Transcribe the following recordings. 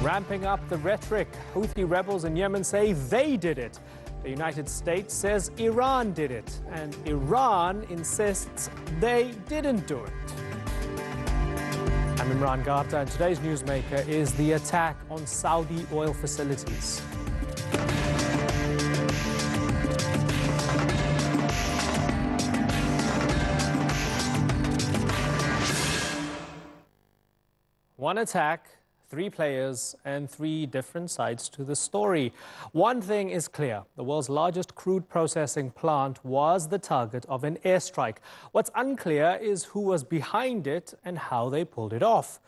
ramping up the rhetoric. Houthi rebels in Yemen say they did it. The United States says Iran did it, and Iran insists they didn't do it. I'm Imran Gata, and today's newsmaker is the attack on Saudi oil facilities. One attack, three players, and three different sides to the story. One thing is clear. The world's largest crude processing plant was the target of an airstrike. What's unclear is who was behind it and how they pulled it off.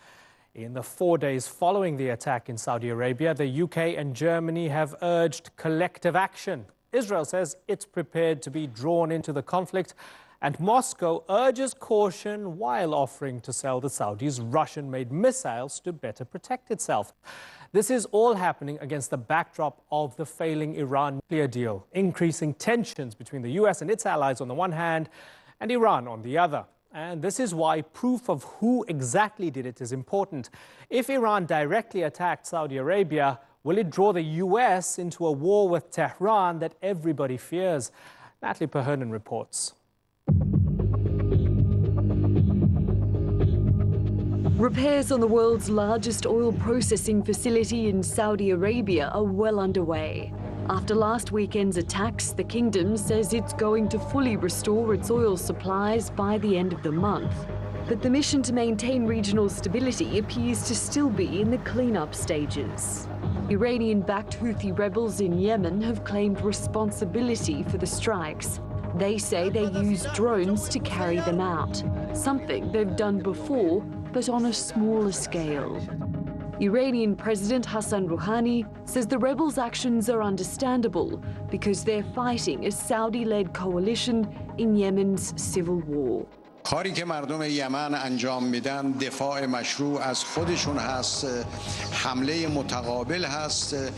In the 4 days following the attack in Saudi Arabia, the UK and Germany have urged collective action. Israel says it's prepared to be drawn into the conflict, and Moscow urges caution while offering to sell the Saudis Russian-made missiles to better protect itself. This is all happening against the backdrop of the failing Iran nuclear deal, increasing tensions between the US and its allies on the one hand and Iran on the other. And this is why proof of who exactly did it is important. If Iran directly attacked Saudi Arabia, will it draw the US into a war with Tehran that everybody fears? Natalie Perhernan reports. Repairs on the world's largest oil processing facility in Saudi Arabia are well underway. After last weekend's attacks, the kingdom says it's going to fully restore its oil supplies by the end of the month. But the mission to maintain regional stability appears to still be in the cleanup stages. Iranian-backed Houthi rebels in Yemen have claimed responsibility for the strikes. They say they used drones to carry them out, something they've done before, but on a smaller scale. Iranian President Hassan Rouhani says the rebels' actions are understandable because they're fighting a Saudi-led coalition in Yemen's civil war. کاری که مردم یمن انجام میدن دفاع مشروع از خودشون هست، حمله متقابل هست،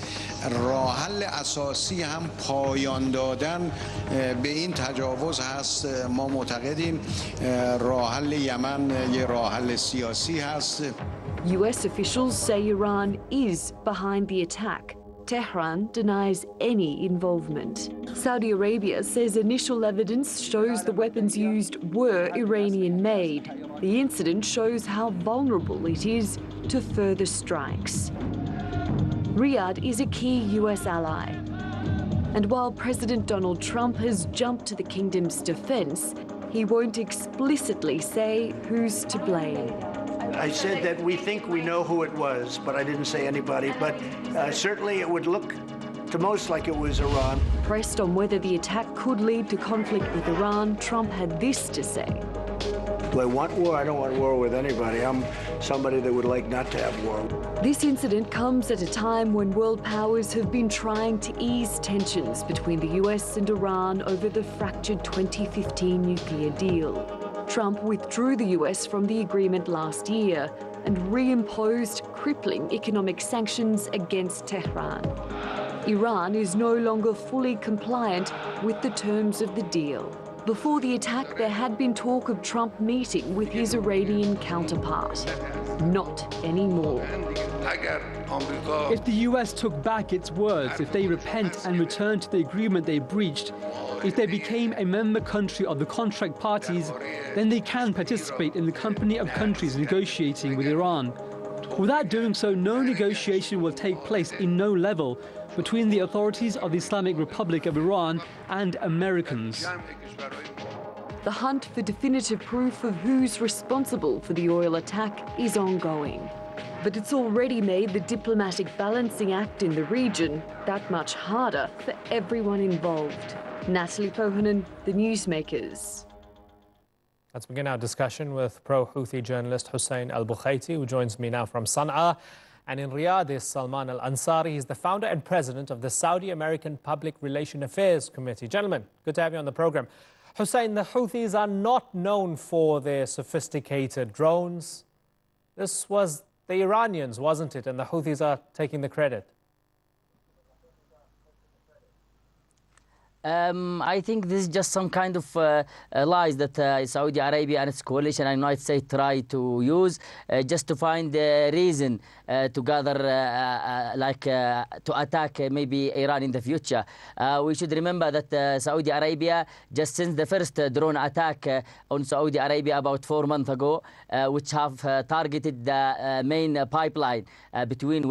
راه حل اساسی هم پایان دادن به این تجاوز هست. ما معتقدیم راه حل یمن یه راه حل سیاسی هست. US officials say Iran is behind the attack. Tehran denies any involvement. Saudi Arabia says initial evidence shows the weapons used were Iranian-made. The incident shows how vulnerable it is to further strikes. Riyadh is a key US ally. And while President Donald Trump has jumped to the kingdom's defense, he won't explicitly say who's to blame. I said that we think we know who it was, but I didn't say anybody. But certainly it would look to most like it was Iran. Pressed on whether the attack could lead to conflict with Iran, Trump had this to say. Do I want war? I don't want war with anybody. I'm somebody that would like not to have war. This incident comes at a time when world powers have been trying to ease tensions between the US and Iran over the fractured 2015 nuclear deal. Trump withdrew the US from the agreement last year and reimposed crippling economic sanctions against Tehran. Iran is no longer fully compliant with the terms of the deal. Before the attack, there had been talk of Trump meeting with his Iranian counterpart. Not anymore. If the US took back its words, if they repent and return to the agreement they breached, if they became a member country of the contract parties, then they can participate in the company of countries negotiating with Iran. Without doing so, no negotiation will take place in no level between the authorities of the Islamic Republic of Iran and Americans. The hunt for definitive proof of who's responsible for the oil attack is ongoing. But it's already made the diplomatic balancing act in the region that much harder for everyone involved. Natalie Perhernan, The Newsmakers. Let's begin our discussion with pro-Houthi journalist Hussein al-Bukhaiti, who joins me now from Sana'a. And in Riyadh is Salman al-Ansari. He's the founder and president of the Saudi American Public Relations Affairs Committee. Gentlemen, good to have you on the program. Hussein, the Houthis are not known for their sophisticated drones. This was the Iranians, wasn't it? And the Houthis are taking the credit. I think this is just some kind of lies that Saudi Arabia and its coalition and United States try to use just to find a reason to gather, to attack maybe Iran in the future. We should remember that Saudi Arabia, just since the first drone attack on Saudi Arabia about 4 months ago, which have targeted the main pipeline between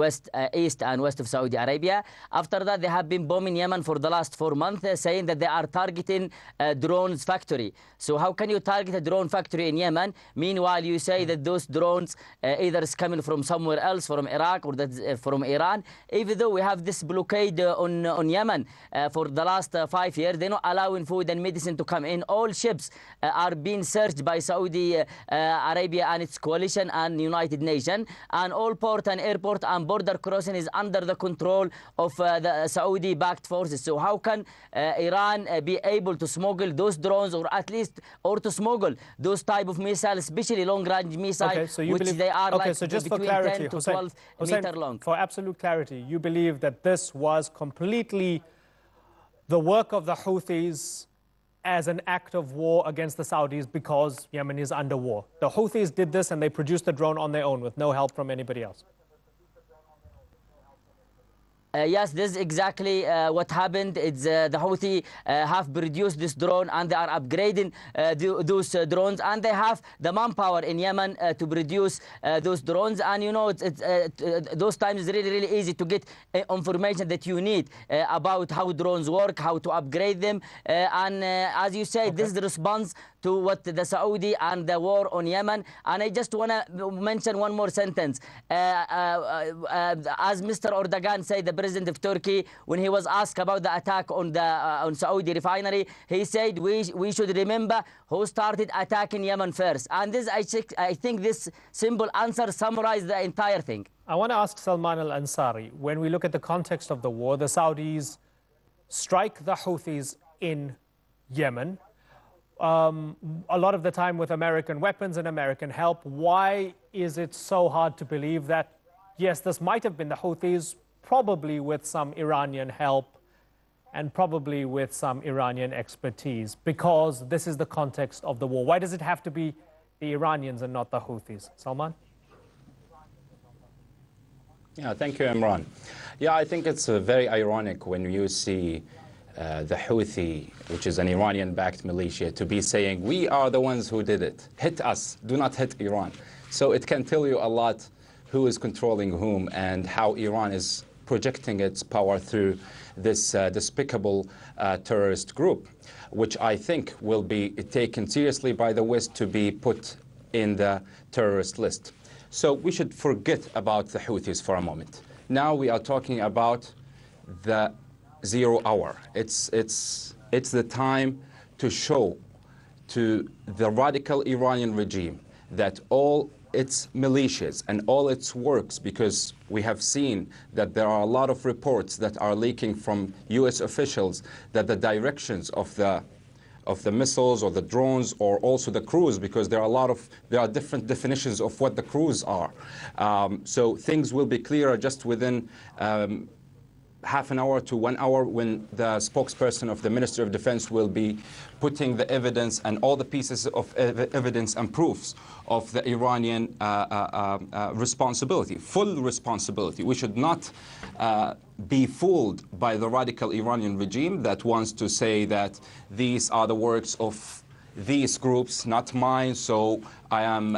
east and west of Saudi Arabia. After that, they have been bombing Yemen for the last 4 months, saying that they are targeting a drones factory. So how can you target a drone factory in Yemen? Meanwhile, you say that those drones either is coming from somewhere else, from Iraq or from Iran. Even though we have this blockade on Yemen for the last 5 years, they're not allowing food and medicine to come in. All ships are being searched by Saudi Arabia and its coalition and United Nations, and all port and airport and border crossing is under the control of the Saudi-backed forces. So how can Iran be able to smuggle those drones, or at least to smuggle those type of missiles, especially long-range missiles, they are like so just between for clarity, 10 to 12 meter long. For absolute clarity, you believe that this was completely the work of the Houthis as an act of war against the Saudis because Yemen is under war. The Houthis did this and they produced the drone on their own with no help from anybody else. Yes, this is exactly what happened. It's the Houthi have produced this drone and they are upgrading those drones, and they have the manpower in Yemen to produce those drones. And you know, those times it's really easy to get information that you need about how drones work, how to upgrade them. And as you say, this is the response to what the Saudi and the war on Yemen. And I just want to mention one more sentence. As Mr. Erdogan said, the president of Turkey, when he was asked about the attack on Saudi refinery, he said we should remember who started attacking Yemen first. And this, I think this simple answer summarized the entire thing. I want to ask Salman al-Ansari, when we look at the context of the war, the Saudis strike the Houthis in Yemen, a lot of the time with American weapons and American help. Why is it so hard to believe that, yes, this might have been the Houthis, probably with some Iranian help and probably with some Iranian expertise, because this is the context of the war? Why does it have to be the Iranians and not the Houthis? Salman? Yeah, thank you, Imran. Yeah, I think it's very ironic when you see the Houthi, which is an Iranian-backed militia, to be saying, we are the ones who did it. Hit us, do not hit Iran. So it can tell you a lot who is controlling whom and how Iran is projecting its power through this despicable terrorist group, which I think will be taken seriously by the West to be put in the terrorist list. So we should forget about the Houthis for a moment. Now we are talking about the 0 hour. It's the time to show to the radical Iranian regime that all its militias and all its works, because we have seen that there are a lot of reports that are leaking from US officials that the directions of the missiles or the drones or also the crews, because there are different definitions of what the crews are. So things will be clearer just within half an hour to 1 hour when the spokesperson of the Ministry of Defense will be putting the evidence and all the pieces of evidence and proofs of the Iranian responsibility, full responsibility. We should not be fooled by the radical Iranian regime that wants to say that these are the works of these groups, not mine, so I am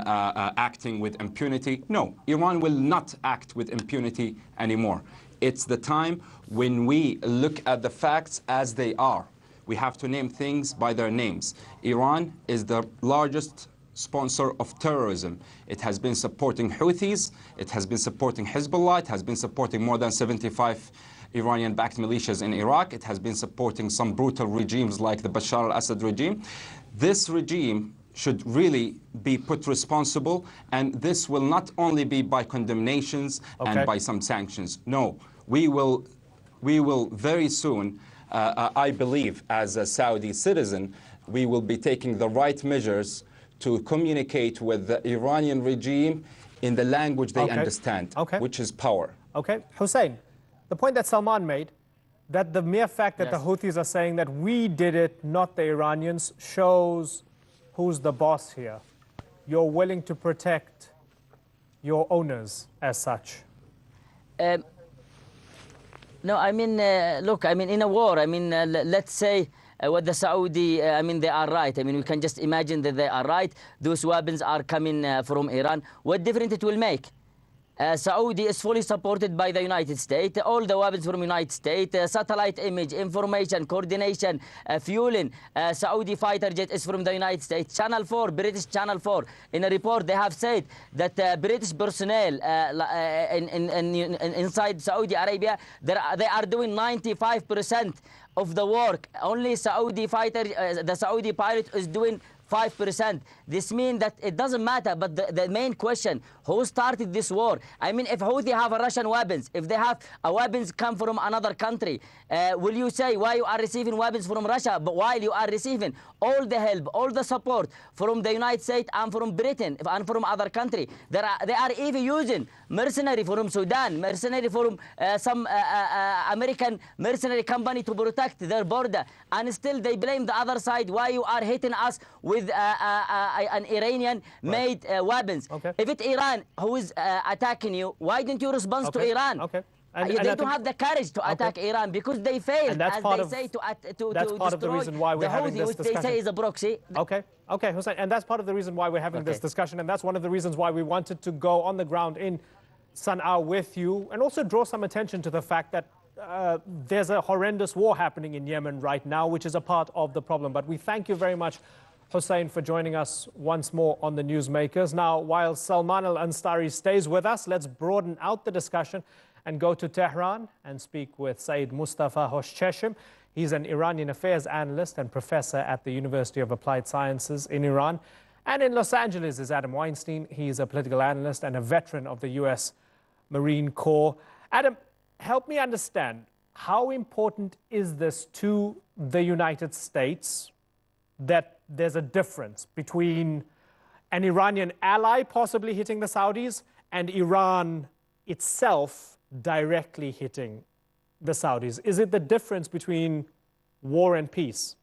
acting with impunity. No, Iran will not act with impunity anymore. It's the time when we look at the facts as they are. We have to name things by their names. Iran is the largest sponsor of terrorism. It has been supporting Houthis, it has been supporting Hezbollah, it has been supporting more than 75 Iranian-backed militias in Iraq, it has been supporting some brutal regimes like the Bashar al-Assad regime. This regime should really be put responsible, and this will not only be by condemnations and by some sanctions. No, we will very soon, I believe, as a Saudi citizen, we will be taking the right measures to communicate with the Iranian regime in the language they understand, which is power. Okay, Hussein, the point that Salman made, that the mere fact that the Houthis are saying that we did it, not the Iranians, shows who's the boss here. You're willing to protect your owners as such. No, I mean, look, I mean, in a war, I mean, let's say what the Saudi, I mean, they are right. I mean, we can just imagine that they are right. Those weapons are coming from Iran. What difference it will make? Saudi is fully supported by the United States. All the weapons from United States, satellite image, information, coordination, fueling. Saudi fighter jet is from the United States. Channel 4, British Channel 4. In a report, they have said that British personnel inside Saudi Arabia, they are doing 95% of the work. Only Saudi fighter, the Saudi pilot is doing 5%. This means that it doesn't matter, but the main question, who started this war? I mean, if Houthi have Russian weapons, if they have weapons come from another country, will you say why you are receiving weapons from Russia, but while you are receiving all the help, all the support from the United States and from Britain and from other country? They are even using mercenary from Sudan, mercenary from some American mercenary company to protect their border, and still they blame the other side why you are hitting us with an Iranian-made weapons. Okay. If it's Iran who is attacking you, why don't you respond to Iran? Okay. They don't have the courage to attack Iran because they failed, that's as part they of, say, to that's part of the reason why we're having this discussion. Which they say is a proxy. Okay, Hussein, and that's part of the reason why we're having this discussion, and that's one of the reasons why we wanted to go on the ground in Sana'a with you, and also draw some attention to the fact that there's a horrendous war happening in Yemen right now, which is a part of the problem. But we thank you very much, Hussein, for joining us once more on the Newsmakers. Now, while Salman Al-Ansari stays with us, let's broaden out the discussion and go to Tehran and speak with Saeed Mustafa Hoshcheshim. He's an Iranian affairs analyst and professor at the University of Applied Sciences in Iran. And in Los Angeles is Adam Weinstein. He's a political analyst and a veteran of the U.S. Marine Corps. Adam, help me understand, how important is this to the United States that there's a difference between an Iranian ally possibly hitting the Saudis and Iran itself directly hitting the Saudis? Is it the difference between war and peace?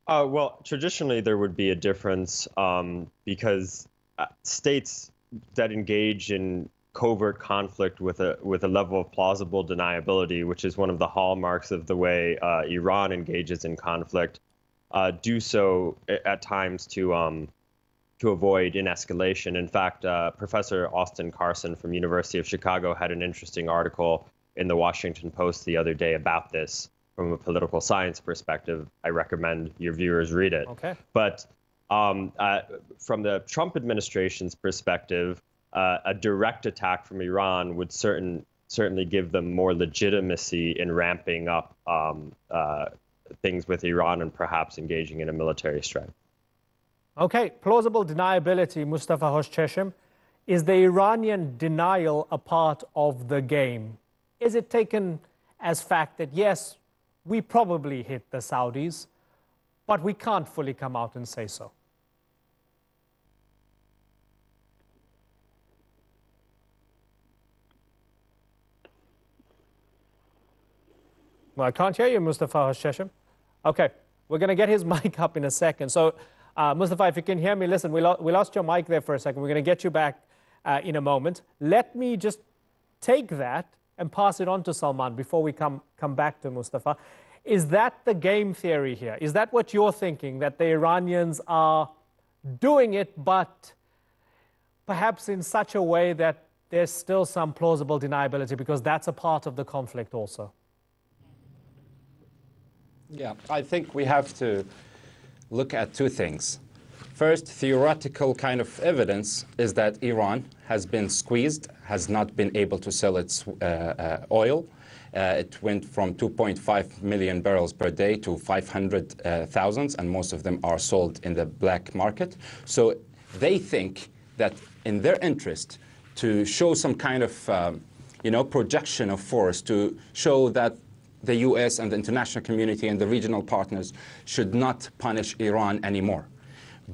Well, traditionally there would be a difference because states that engage in covert conflict with a level of plausible deniability, which is one of the hallmarks of the way Iran engages in conflict, do so at times to avoid an escalation. In fact, Professor Austin Carson from University of Chicago had an interesting article in the Washington Post the other day about this from a political science perspective. I recommend your viewers read it. Okay. But from the Trump administration's perspective, a direct attack from Iran would certainly give them more legitimacy in ramping up things with Iran and perhaps engaging in a military strike. Okay, plausible deniability, Mustafa Hoshcheshim. Is the Iranian denial a part of the game? Is it taken as fact that, yes, we probably hit the Saudis, but we can't fully come out and say so? Well, I can't hear you, Mustafa Hoshcheshim. Okay, we're going to get his mic up in a second. So, Mustafa, if you can hear me, listen, we lost your mic there for a second. We're going to get you back in a moment. Let me just take that and pass it on to Salman before we come back to Mustafa. Is that the game theory here? Is that what you're thinking, that the Iranians are doing it, but perhaps in such a way that there's still some plausible deniability, because that's a part of the conflict also? Yeah, I think we have to look at two things. First, theoretical kind of evidence is that Iran has been squeezed, has not been able to sell its oil. It went from 2.5 million barrels per day to 500,000, and most of them are sold in the black market. So they think that in their interest to show some kind of projection of force, to show that the US and the international community and the regional partners should not punish Iran anymore.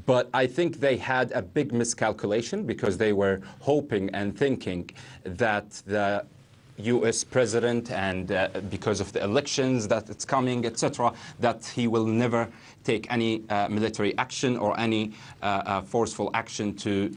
But I think they had a big miscalculation, because they were hoping and thinking that the US president, and because of the elections that it's coming, etc., that he will never take any military action or any forceful action to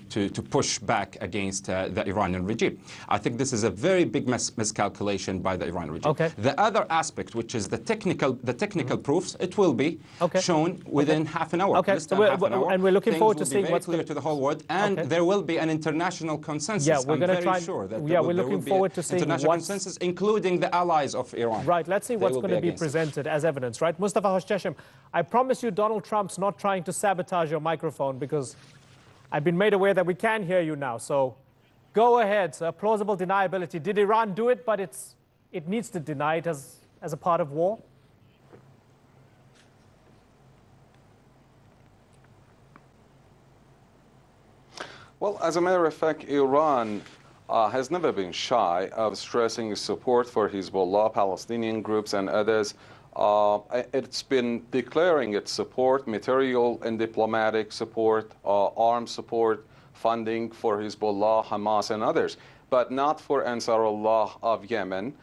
push back against the Iranian regime. I think this is a very big miscalculation by the Iranian regime. Okay. The other aspect, which is the technical proofs, it will be shown within half an hour. Okay, so we're looking forward to seeing what's clear to the whole world, and there will be an international consensus. Yeah, we're going to try. Sure that we're looking forward to seeing international consensus, including the allies of Iran. Right, let's see what's going to be presented as evidence, right? Mustafa Hoshcheshem, I promise you Donald Trump's not trying to sabotage your microphone, because I've been made aware that we can hear you now. So go ahead, sir. Plausible deniability. Did Iran do it, but it needs to deny it as a part of war? Well, as a matter of fact, Iran has never been shy of stressing its support for Hezbollah, Palestinian groups, and others. It's been declaring its support, material and diplomatic support, arms support, funding for Hezbollah, Hamas, and others, but not for Ansarullah of Yemen.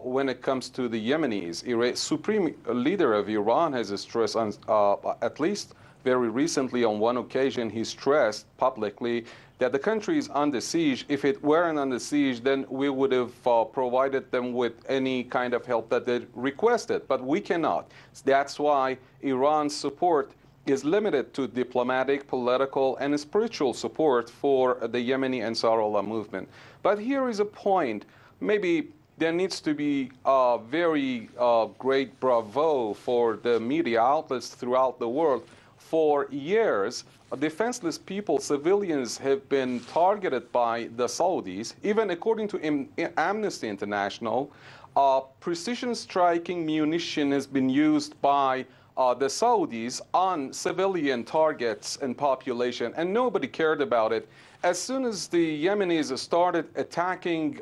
When it comes to the Yemenis, Supreme Leader of Iran has stressed, at least very recently on one occasion, he stressed publicly that the country is under siege. If it weren't under siege, then we would have provided them with any kind of help that they requested, but we cannot. That's why Iran's support is limited to diplomatic, political, and spiritual support for the Yemeni Ansarullah movement. But here is a point. Maybe there needs to be a very great bravo for the media outlets throughout the world. For years, defenseless people, civilians, have been targeted by the Saudis. Even according to Amnesty International, precision striking munition has been used by the Saudis on civilian targets and population, and nobody cared about it. As soon as the Yemenis started attacking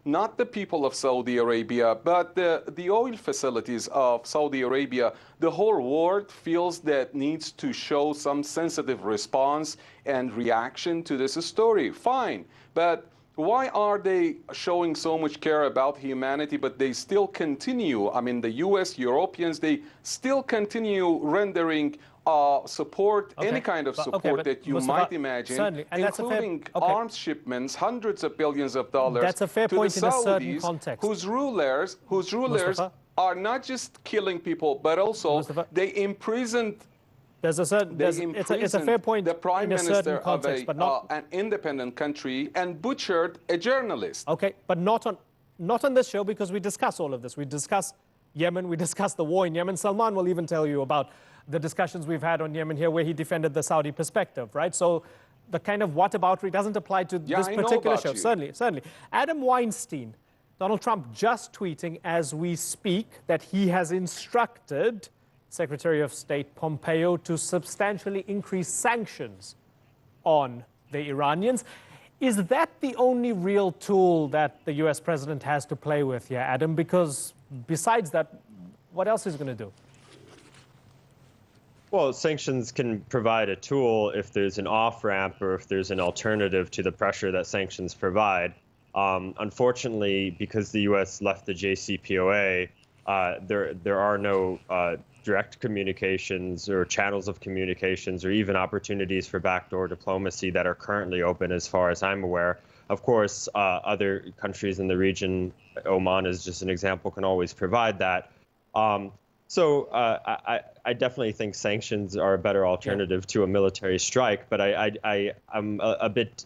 not the people of Saudi Arabia, but the oil facilities of Saudi Arabia, the whole world feels that needs to show some sensitive response and reaction to this story. Fine, but why are they showing so much care about humanity, but they still continue, I mean, the US, Europeans, they still continue rendering support, any kind of support that you might imagine, including arms shipments, hundreds of billions of dollars That's a fair to point the in a certain Saudis, context. whose rulers are not just killing people, but also they imprisoned. There's a certain. It's a fair point. The prime in a minister certain context, of but not an independent country and butchered a journalist. Okay, but not on this show, because we discuss all of this. We discuss Yemen. We discuss the war in Yemen. Salman will even tell you about the discussions we've had on Yemen here, where he defended the Saudi perspective, right? So the kind of whataboutery doesn't apply to this particular show. Certainly. Adam Weinstein, Donald Trump just tweeting as we speak that he has instructed Secretary of State Pompeo to substantially increase sanctions on the Iranians. Is that the only real tool that the US president has to play with here, Adam? Because besides that, what else is he going to do? Well, sanctions can provide a tool if there's an off-ramp or if there's an alternative to the pressure that sanctions provide. Unfortunately, because the U.S. left the JCPOA, there are no direct communications or channels of communications or even opportunities for backdoor diplomacy that are currently open as far as I'm aware. Of course, other countries in the region, Oman is just an example, can always provide that. So I definitely think sanctions are a better alternative to a military strike, but I'm a bit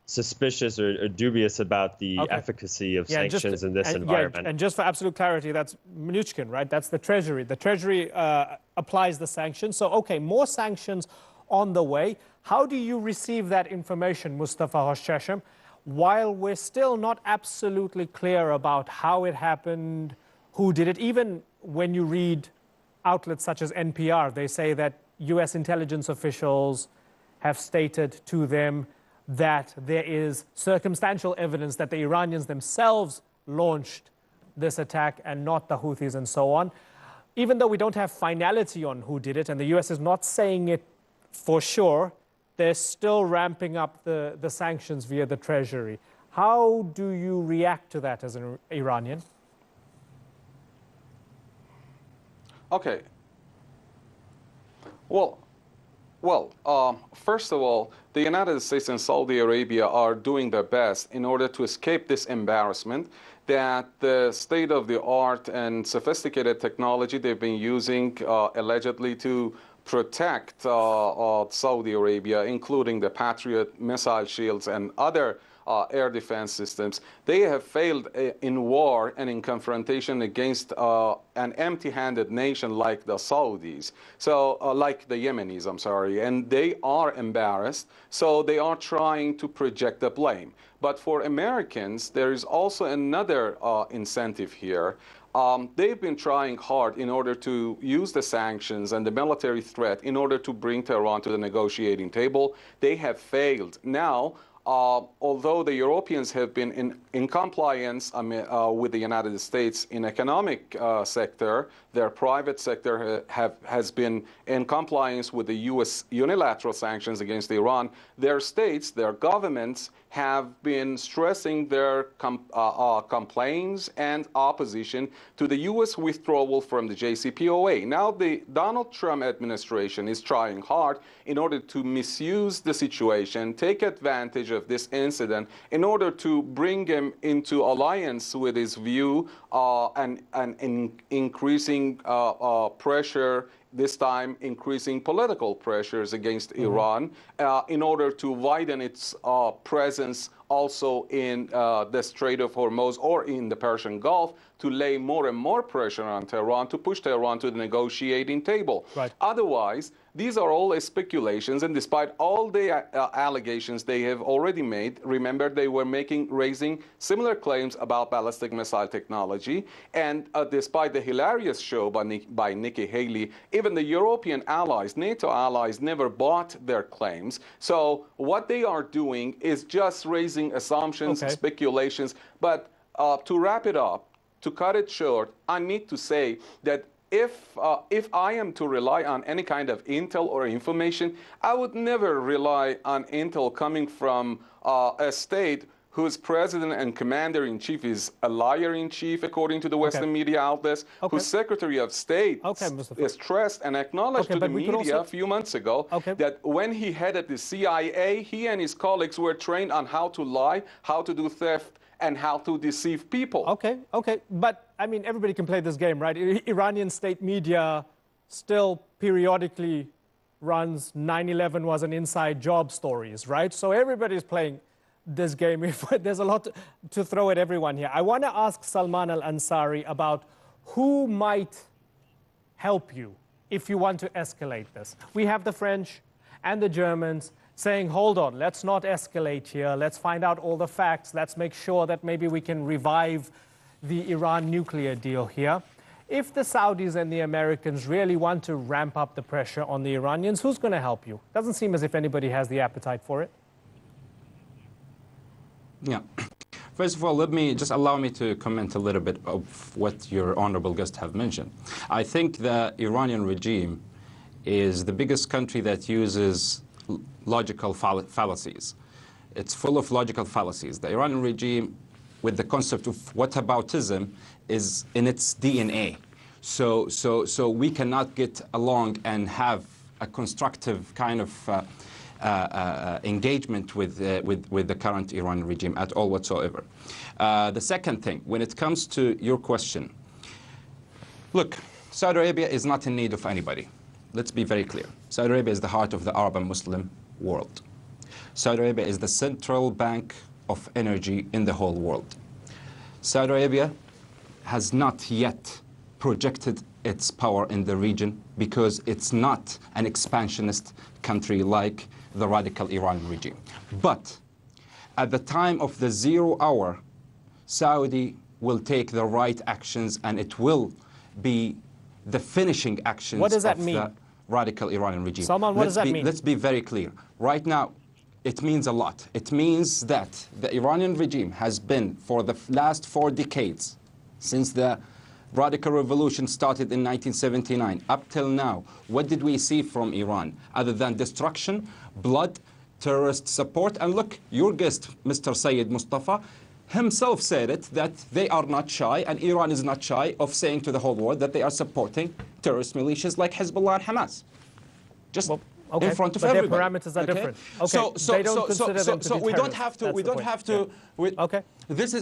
suspicious or dubious about the efficacy of sanctions in this environment. And just for absolute clarity, that's Mnuchin, right? That's the Treasury. The Treasury applies the sanctions. So, more sanctions on the way. How do you receive that information, Mustafa Hoshcheshem, while we're still not absolutely clear about how it happened, who did it? Even when you read outlets such as NPR, they say that US intelligence officials have stated to them that there is circumstantial evidence that the Iranians themselves launched this attack and not the Houthis and so on. Even though we don't have finality on who did it, and the US is not saying it for sure, they're still ramping up the sanctions via the Treasury. How do you react to that as an Iranian? Okay. Well, first of all, the United States and Saudi Arabia are doing their best in order to escape this embarrassment that the state-of-the-art and sophisticated technology they've been using allegedly to protect Saudi Arabia, including the Patriot missile shields and other air defense systems, they have failed in war and in confrontation against an empty-handed nation like the Saudis, so like the Yemenis, I'm sorry, and they are embarrassed, so they are trying to project the blame. But for Americans, there is also another incentive here. They've been trying hard in order to use the sanctions and the military threat in order to bring Tehran to the negotiating table. They have failed. Now, although the Europeans have been in compliance with the United States in economic sector, their private sector has been in compliance with the U.S. unilateral sanctions against Iran. Their states, their governments have been stressing their complaints and opposition to the U.S. withdrawal from the JCPOA. Now the Donald Trump administration is trying hard in order to misuse the situation, take advantage of this incident in order to bring him into alliance with his view and increasing pressure, this time increasing political pressures against Iran in order to widen its presence also in the Strait of Hormuz or in the Persian Gulf, to lay more and more pressure on Tehran, to push Tehran to the negotiating table. Right. Otherwise, these are all speculations, and despite all the allegations they have already made, remember they were raising similar claims about ballistic missile technology, and despite the hilarious show by Nikki Haley, even the European allies, NATO allies, never bought their claims. So what they are doing is just raising assumptions, speculations. But to wrap it up, to cut it short, I need to say that if I am to rely on any kind of intel or information, I would never rely on intel coming from a state whose president and commander-in-chief is a liar-in-chief, according to the Western media outlets, whose Secretary of State stressed and acknowledged to the media a few months ago that when he headed the CIA, he and his colleagues were trained on how to lie, how to do theft, and how to deceive people. Okay. But, I mean, everybody can play this game, right? Iranian state media still periodically runs 9/11 was an inside job stories, right? So everybody's playing this game. There's a lot to throw at everyone here. I want to ask Salman Al-Ansari about who might help you if you want to escalate this. We have the French and the Germans saying, hold on, let's not escalate here. Let's find out all the facts. Let's make sure that maybe we can revive the Iran nuclear deal here. If the Saudis and the Americans really want to ramp up the pressure on the Iranians, who's going to help you? Doesn't seem as if anybody has the appetite for it. Yeah. First of all, allow me to comment a little bit of what your honorable guest have mentioned. I think the Iranian regime is the biggest country that uses logical fallacies. It's full of logical fallacies. The Iranian regime, with the concept of whataboutism, is in its DNA. So we cannot get along and have a constructive kind of engagement with the current Iranian regime at all whatsoever. The second thing, when it comes to your question, look, Saudi Arabia is not in need of anybody. Let's be very clear. Saudi Arabia is the heart of the Arab and Muslim world. Saudi Arabia is the central bank of energy in the whole world. Saudi Arabia has not yet projected its power in the region because it's not an expansionist country like the radical Iran regime. But at the time of the 0 hour, Saudi will take the right actions, and it will be the finishing actions of the radical Iranian regime. Salman, what does that mean? Let's be very clear. Right now, it means a lot. It means that the Iranian regime has been, for the last 4 decades, since the radical revolution started in 1979, up till now, what did we see from Iran? Other than destruction, blood, terrorist support. And look, your guest, Mr. Sayyid Mustafa, himself said it, that they are not shy, and Iran is not shy of saying to the whole world that they are supporting terrorist militias like Hezbollah and Hamas. Just okay, in front of but everybody. their parameters are different. Okay, So they don't consider them to be we don't have to. terrorists. We don't have to. Okay. This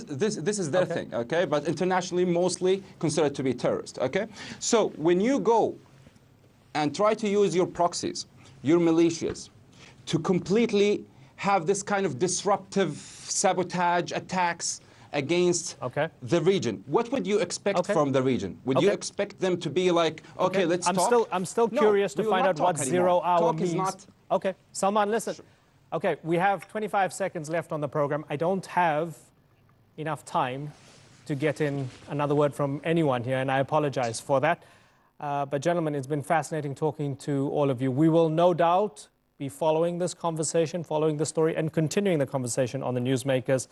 is their thing. Okay, but internationally, mostly considered to be terrorist. Okay. So when you go and try to use your proxies, your militias, to completely have this kind of disruptive sabotage attacks against the region, what would you expect from the region? Would you expect them to be like, okay, let's talk? I'm still curious to find out what 0 hour talk means. Is not... Okay, Salman, listen. Sure. Okay, we have 25 seconds left on the program. I don't have enough time to get in another word from anyone here, and I apologize for that. But gentlemen, it's been fascinating talking to all of you. We will no doubt be following this conversation, following the story, and continuing the conversation on the Newsmakers.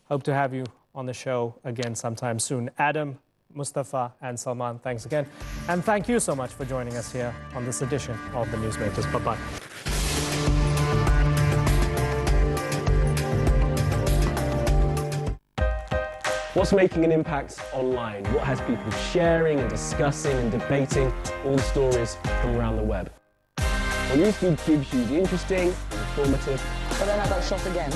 Hope to have you on the show again sometime soon. Adam, Mustafa, and Salman, thanks again. And thank you so much for joining us here on this edition of the Newsmakers. Bye-bye. What's making an impact online? What has people sharing and discussing and debating all the stories from around the web? Well, Newsfeed gives you the interesting and informative. But then I got shot again.